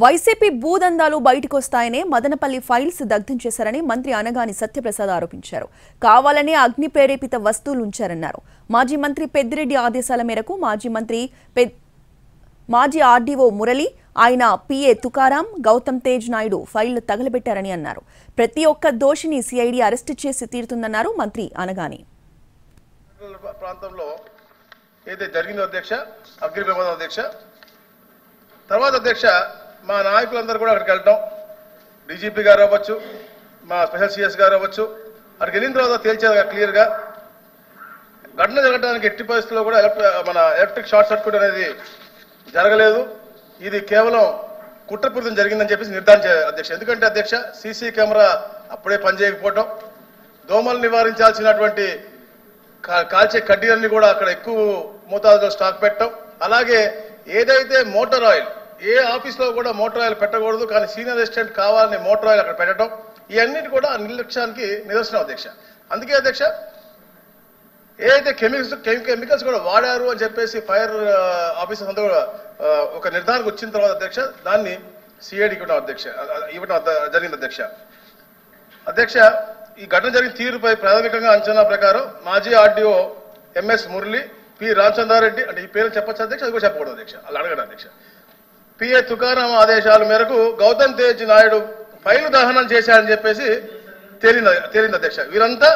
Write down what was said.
YCP భూదందాలు బయటకొస్తాయనే Madanapalle files దగ్ధం చేశారని మంత్రి అనగాని సత్యప్రసాద్ ఆరోపించారు. కావాలనే అగ్ని ప్రేరేపిత వస్తువులు ఉంచారన్నారు. మాజీ మంత్రి పెద్దిరెడ్డి ఆదేశాల మేరకు మాజీ ఆర్డీఓ మురళి, ఆయన పిఏ తుకారాం, గౌతమ్ తేజ్ నాయుడు ఫైళ్లు తగలబెట్టారని అన్నారు. ప్రతి ఒక్క దోషిని సిఐడి అరెస్టు చేసి తీరుతుందన్నారు మంత్రి అనగాని. ప్రాంతంలో ఏదైతే జరిగిందో అధ్యక్ష, అగ్ని ప్రమాదం అధ్యక్ష, తర్వాత అధ్యక్ష మా నాయకులందరూ కూడా అక్కడికి వెళ్ళటం, డీజీపీ గారు అవ్వచ్చు, మా స్పెషల్ సిఎస్ గారు అవ్వచ్చు, అక్కడికి వెళ్ళిన తర్వాత తేల్చేది క్లియర్గా ఘటన జరగడానికి ఎట్టి పరిస్థితుల్లో కూడా మన ఎలక్ట్రిక్ షార్ట్ సర్క్యూట్ అనేది జరగలేదు. ఇది కేవలం కుట్రపూరితం జరిగిందని చెప్పేసి నిర్ధారించారు అధ్యక్ష. ఎందుకంటే అధ్యక్ష సీసీ కెమెరా అప్పుడే పనిచేయకపోవటం, దోమలు నివారించాల్సినటువంటి కాల్చే కడ్డీలన్నీ కూడా అక్కడ ఎక్కువ మోతాదులో స్టాక్ పెట్టడం, అలాగే ఏదైతే మోటార్ ఆయిల్ ఏ ఆఫీస్లో కూడా మోటార్ ఆయిల్ పెట్టకూడదు కానీ సీనియర్ అసిస్టెంట్ కావాలని మోటార్ ఆయిల్ అక్కడ పెట్టడం, ఇవన్నిటి కూడా నిర్లక్ష్యానికి నిదర్శనం అధ్యక్ష. అందుకే అధ్యక్ష ఏదైతే కెమికల్స్ కూడా వాడారు అని చెప్పేసి ఫైర్ ఆఫీసర్స్ అంతా కూడా ఒక నిర్ధారణకు వచ్చిన తర్వాత అధ్యక్ష దాన్ని సిఐడికి ఇవ్వడం జరిగింది అధ్యక్ష. అధ్యక్ష ఈ ఘటన జరిగిన తీరుపై ప్రాథమికంగా అంచనా ప్రకారం మాజీ RDO MS Murali, P Ramachandra Reddy, అంటే ఈ పేరు చెప్పచ్చు అధ్యక్ష, అది కూడా చెప్పకూడదు అధ్యక్ష, అలా అడగడం అధ్యక్ష. పిఏ తుకారాం ఆదేశాల మేరకు గౌతమ్ తేజ్ నాయుడు ఫైలు దహనం చేశారని చెప్పేసి తేలింది అధ్యక్ష. వీరంతా